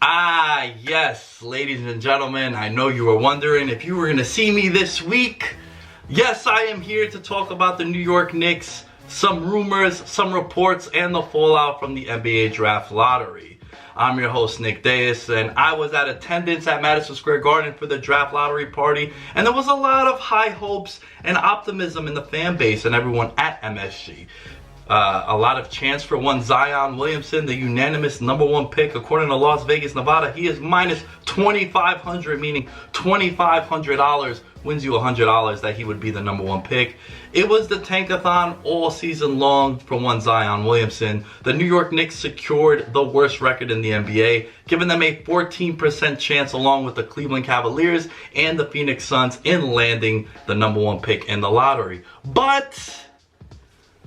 Yes, ladies and gentlemen, I know you were wondering if you were going to see me this week. Yes, I am here to talk about the New York Knicks, some rumors, some reports, and the fallout from the NBA Draft Lottery. I'm your host, Nick Dais, and I was at attendance at Madison Square Garden for the Draft Lottery party, and there was a lot of high hopes and optimism in the fan base and everyone at MSG. A lot of chance for one Zion Williamson, the unanimous #1 pick. According to Las Vegas, Nevada, he is minus 2,500, meaning $2,500 wins you $100 that he would be the #1 pick. It was the tankathon all season long for one Zion Williamson. The New York Knicks secured the worst record in the NBA, giving them a 14% chance along with the Cleveland Cavaliers and the Phoenix Suns in landing the #1 pick in the lottery. But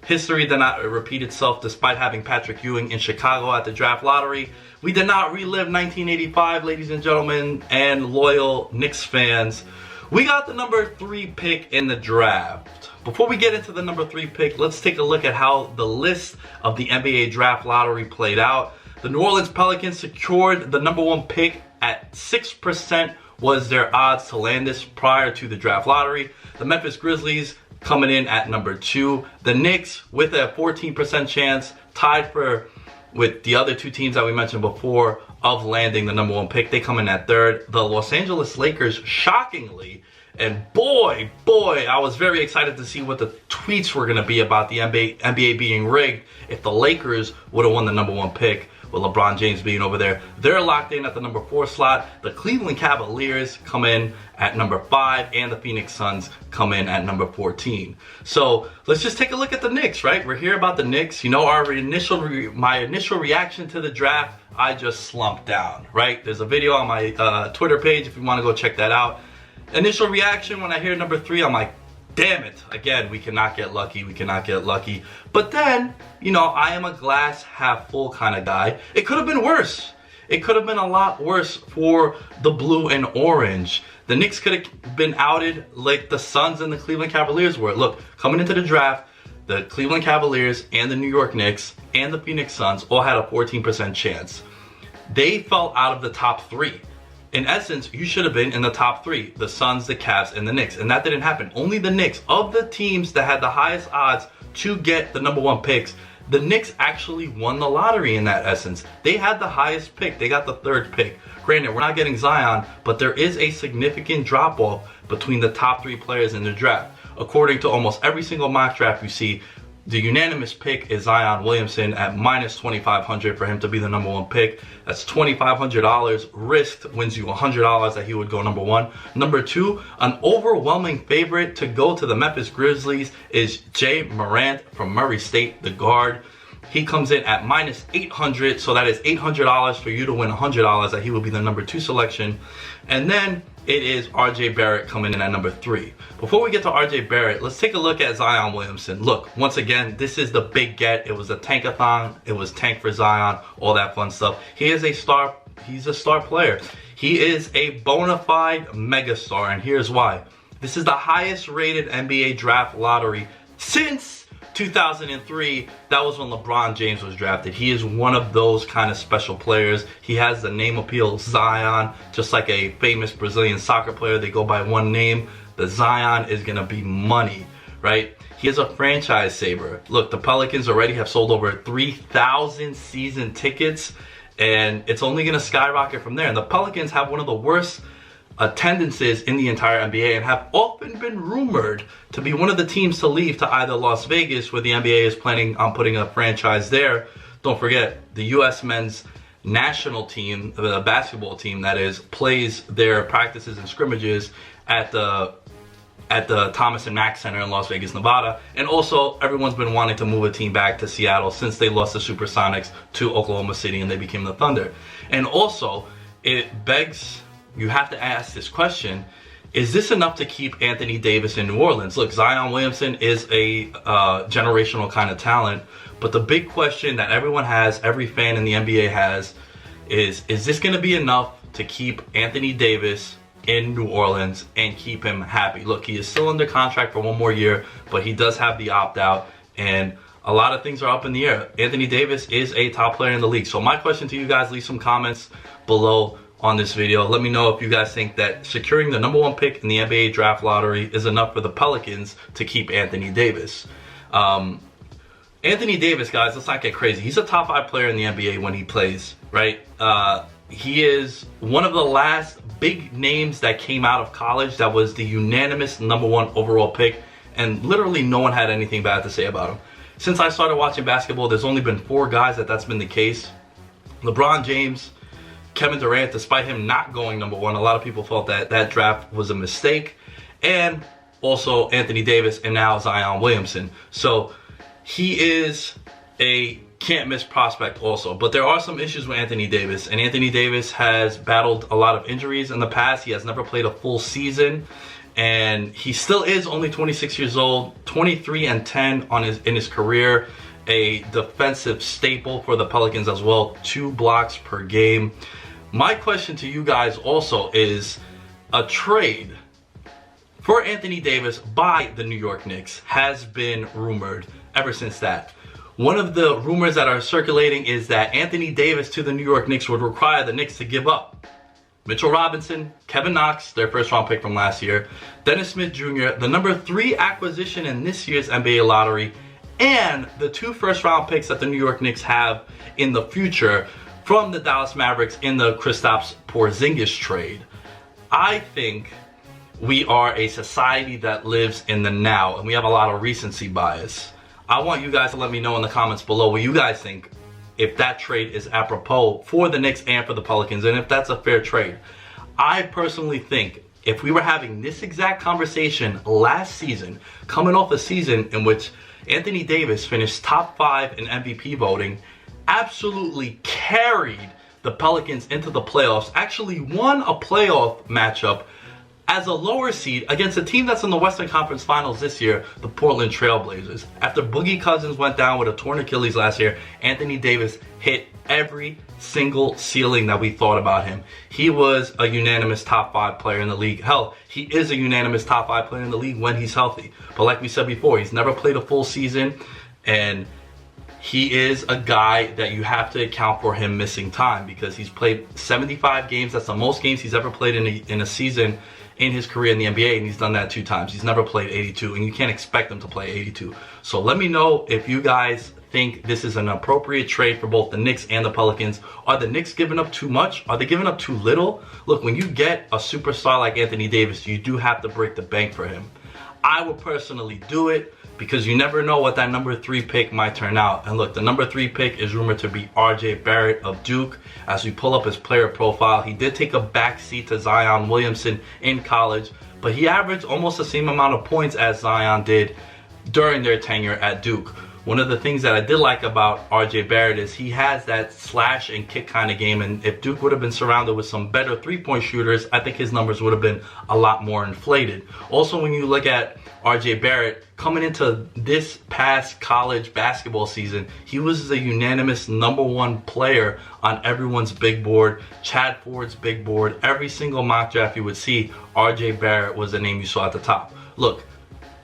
history did not repeat itself despite having Patrick Ewing in Chicago at the draft lottery. We did not relive 1985, ladies and gentlemen, and loyal Knicks fans. We got the #3 pick in the draft. Before we get into the #3 pick, let's take a look at how the list of the NBA draft lottery played out. The New Orleans Pelicans secured the #1 pick at 6% was their odds to land this prior to the draft lottery. The Memphis Grizzlies coming in at #2. The Knicks with a 14% chance, tied with the other two teams that we mentioned before of landing the #1 pick. They come in at 3rd. The Los Angeles Lakers, shockingly, and boy, I was very excited to see what the tweets were going to be about the NBA being rigged if the Lakers would have won the #1 pick. With LeBron James being over there, they're locked in at the #4 slot. The Cleveland Cavaliers come in at #5, and the Phoenix Suns come in at #14. So let's just take a look at the Knicks, right? We're here about the Knicks. You know, my initial reaction to the draft, I just slumped down, right? There's a video on my Twitter page if you want to go check that out. Initial reaction when I hear #3, I'm like, damn it, again, we cannot get lucky, But then, you know, I am a glass half full kind of guy. It could have been worse. It could have been a lot worse for the blue and orange. The Knicks could have been outed like the Suns and the Cleveland Cavaliers were. Look, coming into the draft, the Cleveland Cavaliers and the New York Knicks and the Phoenix Suns all had a 14% chance. They fell out of the top 3. In essence, you should have been in the top 3, the Suns, the Cavs, and the Knicks, and that didn't happen. Only the Knicks, of the teams that had the highest odds to get the #1 picks, the Knicks actually won the lottery in that essence. They had the highest pick. They got the 3rd pick. Granted, we're not getting Zion, but there is a significant drop-off between the top 3 players in the draft. According to almost every single mock draft you see, the unanimous pick is Zion Williamson at minus 2,500 for him to be the #1 pick. That's $2,500 risked, wins you $100 that he would go #1. #2, an overwhelming favorite to go to the Memphis Grizzlies is Ja Morant from Murray State, the guard. He comes in at minus 800, so that is $800 for you to win $100 that he will be the #2 selection. And then it is RJ Barrett coming in at #3. Before we get to RJ Barrett, let's take a look at Zion Williamson. Look, once again, this is the big get. It was a tankathon. It was tank for Zion, all that fun stuff. He is a star. He's a star player. He is a bona fide megastar, and here's why. This is the highest rated NBA draft lottery since 2003, that was when LeBron James was drafted. He is one of those kind of special players. He has the name appeal, Zion, just like a famous Brazilian soccer player. They go by one name. The Zion is going to be money, right? He is a franchise saver. Look, the Pelicans already have sold over 3,000 season tickets, and it's only going to skyrocket from there. And the Pelicans have one of the worst attendances in the entire NBA and have often been rumored to be one of the teams to leave to either Las Vegas, where the NBA is planning on putting a franchise there. Don't forget, the U.S. men's national team, the basketball team that is, plays their practices and scrimmages at the Thomas and Mack Center in Las Vegas, Nevada. And also, everyone's been wanting to move a team back to Seattle since they lost the Supersonics to Oklahoma City and they became the Thunder. And also, it begs, you have to ask this question, is this enough to keep Anthony Davis in New Orleans? Look, Zion Williamson is a generational kind of talent, but the big question that everyone has, every fan in the NBA has, is this going to be enough to keep Anthony Davis in New Orleans and keep him happy? Look, he is still under contract for one more year, but he does have the opt-out. and a lot of things are up in the air. Anthony Davis is a top player in the league. So my question to you guys, leave some comments below on this video. Let me know if you guys think that securing the #1 pick in the NBA draft lottery is enough for the Pelicans to keep Anthony Davis. Anthony Davis, guys, let's not get crazy. He's a top 5 player in the NBA when he plays, right? He is one of the last big names that came out of college that was the unanimous #1 overall pick, and literally no one had anything bad to say about him. Since I started watching basketball, there's only been 4 guys that's been the case. LeBron James, Kevin Durant, despite him not going #1, a lot of people felt that that draft was a mistake. And also Anthony Davis, and now Zion Williamson. So he is a can't miss prospect also. But there are some issues with Anthony Davis, and Anthony Davis has battled a lot of injuries in the past. He has never played a full season, and he still is only 26 years old, 23-10 in his career, a defensive staple for the Pelicans as well, 2 blocks per game. My question to you guys also is, a trade for Anthony Davis by the New York Knicks has been rumored ever since that. One of the rumors that are circulating is that Anthony Davis to the New York Knicks would require the Knicks to give up Mitchell Robinson, Kevin Knox, their first-round pick from last year, Dennis Smith Jr., the #3 acquisition in this year's NBA lottery, and the 2 first-round picks that the New York Knicks have in the future from the Dallas Mavericks in the Kristaps Porzingis trade. I think we are a society that lives in the now, and we have a lot of recency bias. I want you guys to let me know in the comments below what you guys think, if that trade is apropos for the Knicks and for the Pelicans, and if that's a fair trade. I personally think if we were having this exact conversation last season, coming off a season in which Anthony Davis finished top 5 in MVP voting, absolutely carried the Pelicans into the playoffs, actually won a playoff matchup as a lower seed against a team that's in the Western Conference Finals this year, the Portland Trail Blazers. After Boogie Cousins went down with a torn Achilles last year, Anthony Davis hit every single ceiling that we thought about him. He was a unanimous top 5 player in the league. Hell, he is a unanimous top 5 player in the league when he's healthy. But like we said before, he's never played a full season, and he is a guy that you have to account for him missing time, because he's played 75 games. That's the most games he's ever played in a season in his career in the NBA, and he's done that 2 times. He's never played 82, and you can't expect him to play 82. So let me know if you guys think this is an appropriate trade for both the Knicks and the Pelicans. Are the Knicks giving up too much? Are they giving up too little? Look, when you get a superstar like Anthony Davis, you do have to break the bank for him. I would personally do it, because you never know what that #3 pick might turn out. And look, the #3 pick is rumored to be RJ Barrett of Duke. As we pull up his player profile, he did take a backseat to Zion Williamson in college, but he averaged almost the same amount of points as Zion did during their tenure at Duke. One of the things that I did like about RJ Barrett is he has that slash and kick kind of game, and if Duke would have been surrounded with some better 3-point shooters, I think his numbers would have been a lot more inflated. Also, when you look at RJ Barrett coming into this past college basketball season, he was the unanimous #1 player on everyone's big board, Chad Ford's big board. Every single mock draft you would see, RJ Barrett was the name you saw at the top. Look,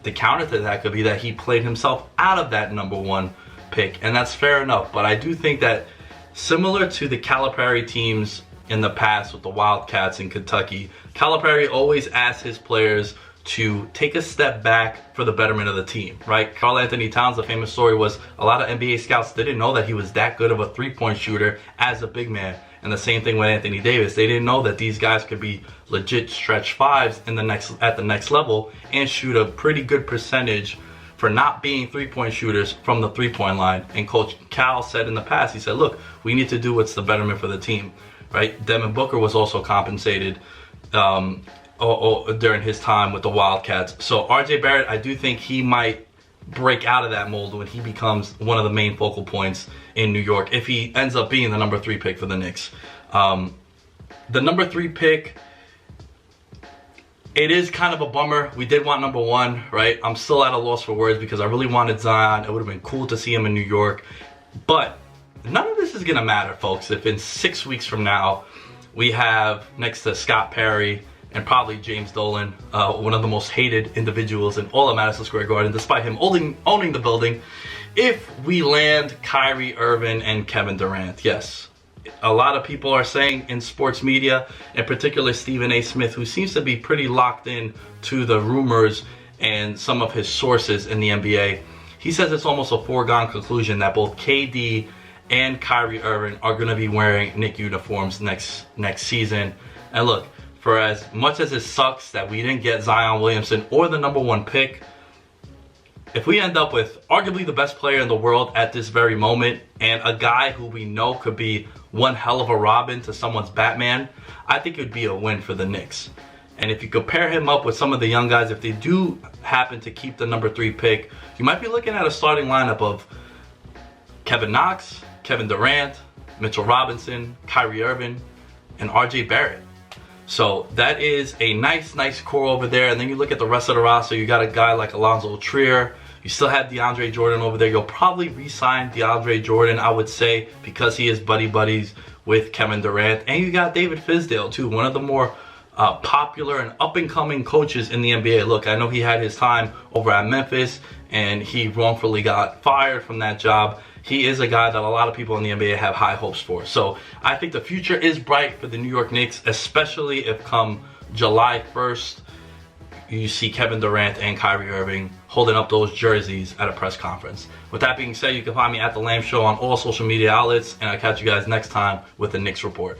the counter to that could be that he played himself out of that #1 pick, and that's fair enough. But I do think that, similar to the Calipari teams in the past with the Wildcats in Kentucky, Calipari always asked his players to take a step back for the betterment of the team, right? Karl Anthony Towns, the famous story was a lot of NBA scouts didn't know that he was that good of a 3-point shooter as a big man. And the same thing with Anthony Davis. They didn't know that these guys could be legit stretch 5s at the next level and shoot a pretty good percentage for not being 3-point shooters from the 3-point line. And Coach Cal said in the past, he said, look, we need to do what's the betterment for the team, right? Devin Booker was also compensated during his time with the Wildcats. So RJ Barrett, I do think he might break out of that mold when he becomes one of the main focal points in New York, if he ends up being the #3 pick for the Knicks. The #3 pick, it is kind of a bummer. We did want #1, right? I'm still at a loss for words because I really wanted Zion. It would have been cool to see him in New York. But none of this is going to matter, folks, if in 6 weeks from now we have, next to Scott Perry and probably James Dolan, one of the most hated individuals in all of Madison Square Garden, despite him owning the building, if we land Kyrie, Irving, and Kevin Durant. Yes, a lot of people are saying in sports media, in particular Stephen A. Smith, who seems to be pretty locked in to the rumors and some of his sources in the NBA, he says it's almost a foregone conclusion that both KD and Kyrie Irving are going to be wearing Knicks uniforms next season. And look, for as much as it sucks that we didn't get Zion Williamson or the #1 pick, if we end up with arguably the best player in the world at this very moment and a guy who we know could be one hell of a Robin to someone's Batman, I think it would be a win for the Knicks. And if you compare him up with some of the young guys, if they do happen to keep the #3 pick, you might be looking at a starting lineup of Kevin Knox, Kevin Durant, Mitchell Robinson, Kyrie Irving, and RJ Barrett. So that is a nice core over there. And then you look at the rest of the roster, you got a guy like Alonzo Trier. You still have DeAndre Jordan over there. You'll probably re-sign DeAndre Jordan, I would say, because he is buddies with Kevin Durant. And you got David Fizdale too, one of the more popular and up-and-coming coaches in the NBA. Look, I know he had his time over at Memphis and he wrongfully got fired from that job. He is a guy that a lot of people in the NBA have high hopes for. So I think the future is bright for the New York Knicks, especially if come July 1st, you see Kevin Durant and Kyrie Irving holding up those jerseys at a press conference. With that being said, you can find me at The Lamb Show on all social media outlets, and I'll catch you guys next time with the Knicks Report.